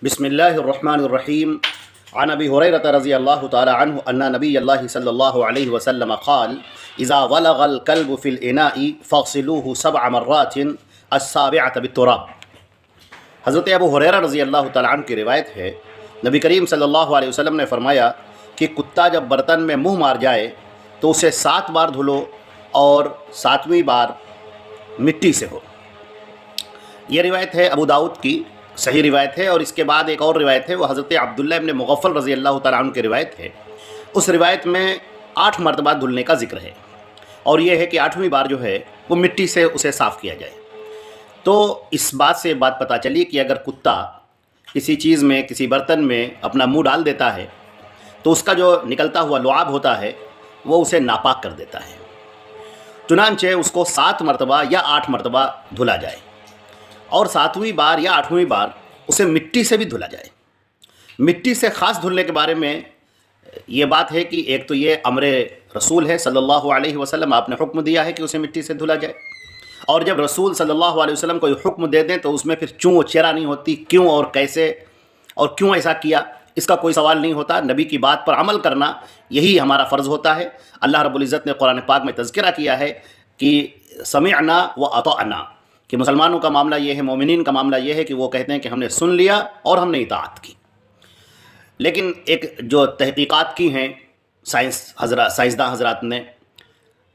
بسم اللہ الرحمن الرحیم عن ابی ہریرہ رضی اللہ تعالی عنہ ان نبی اللہ صلی اللہ علیہ وسلم قال اذا ولغ الكلب في الاناء فاغسلوه 7 مرات السابعة بالتراب۔ حضرت ابو ہریرہ رضی اللہ تعالی عنہ کی روایت ہے، نبی کریم صلی اللہ علیہ وسلم نے فرمایا کہ کتا جب برتن میں منہ مار جائے تو اسے 7 بار دھلو اور 7ویں بار مٹی سے ہو۔ یہ روایت ہے ابو داؤد کی، صحیح روایت ہے۔ اور اس کے بعد ایک اور روایت ہے، وہ حضرت عبداللہ ابن مغفل رضی اللہ تعالیٰ عنہ کی روایت ہے۔ اس روایت میں 8 مرتبہ دھلنے کا ذکر ہے، اور یہ ہے کہ 8ویں بار جو ہے وہ مٹی سے اسے صاف کیا جائے۔ تو اس بات سے بات پتہ چلی کہ اگر کتا کسی چیز میں، کسی برتن میں اپنا منہ ڈال دیتا ہے تو اس کا جو نکلتا ہوا لعاب ہوتا ہے وہ اسے ناپاک کر دیتا ہے، چنانچہ اس کو 7 مرتبہ یا 8 مرتبہ دھلا جائے، اور 7ویں بار یا 8ویں بار اسے مٹی سے بھی دھلا جائے۔ مٹی سے خاص دھلنے کے بارے میں یہ بات ہے کہ ایک تو یہ امر رسول ہے صلی اللہ علیہ وسلم، آپ نے حکم دیا ہے کہ اسے مٹی سے دھلا جائے، اور جب رسول صلی اللہ علیہ وسلم کوئی حکم دے دیں تو اس میں پھر چوں و چرا نہیں ہوتی، کیوں اور کیسے اور کیوں ایسا کیا، اس کا کوئی سوال نہیں ہوتا۔ نبی کی بات پر عمل کرنا یہی ہمارا فرض ہوتا ہے۔ اللہ رب العزت نے قرآن پاک میں تذکرہ کیا ہے کہ سمعنا و اطعنا، کہ مسلمانوں کا معاملہ یہ ہے، مومنین کا معاملہ یہ ہے کہ وہ کہتے ہیں کہ ہم نے سن لیا اور ہم نے اطاعت کی۔ لیکن ایک جو تحقیقات کی ہیں سائنسداں حضرات نے،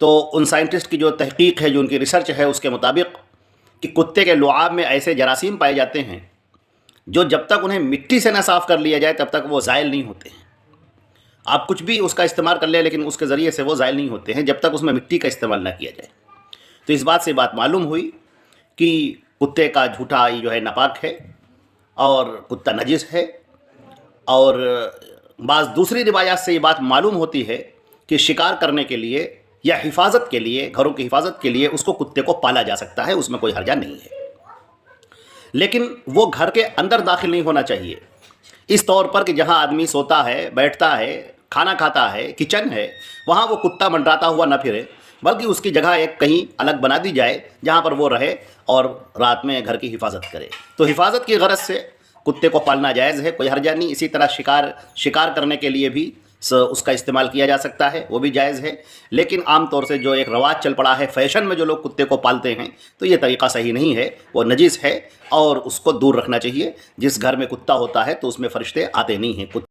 تو ان سائنٹسٹ کی جو تحقیق ہے، جو ان کی ریسرچ ہے، اس کے مطابق کہ کتے کے لعاب میں ایسے جراثیم پائے جاتے ہیں جو جب تک انہیں مٹی سے نہ صاف کر لیا جائے تب تک وہ زائل نہیں ہوتے ہیں۔ آپ کچھ بھی اس کا استعمال کر لیں لیکن اس کے ذریعے سے وہ زائل نہیں ہوتے ہیں جب تک اس میں مٹی کا استعمال نہ کیا جائے۔ تو اس بات سے بات معلوم ہوئی کہ کتے کا جھوٹا جو ہے ناپاک ہے اور کتا نجس ہے، اور بعض دوسری روایات سے یہ بات معلوم ہوتی ہے کہ شکار کرنے کے لیے یا حفاظت کے لیے، گھروں کی حفاظت کے لیے اس کو کتے کو پالا جا سکتا ہے، اس میں کوئی حرجہ نہیں ہے، لیکن وہ گھر کے اندر داخل نہیں ہونا چاہیے، اس طور پر کہ جہاں آدمی سوتا ہے، بیٹھتا ہے، کھانا کھاتا ہے، کچن ہے، وہاں وہ کتا منڈراتا ہوا نہ پھرے، بلکہ اس کی جگہ ایک کہیں الگ بنا دی جائے جہاں پر وہ رہے اور رات میں گھر کی حفاظت کرے۔ تو حفاظت کی غرض سے کتے کو پالنا جائز ہے، کوئی حرجہ نہیں۔ اسی طرح شکار کرنے کے لیے بھی اس کا استعمال کیا جا سکتا ہے، وہ بھی جائز ہے۔ لیکن عام طور سے جو ایک رواج چل پڑا ہے فیشن میں، جو لوگ کتے کو پالتے ہیں، تو یہ طریقہ صحیح نہیں ہے، وہ نجس ہے اور اس کو دور رکھنا چاہیے۔ جس گھر میں کتا ہوتا ہے تو اس میں فرشتے آتے نہیں ہیں۔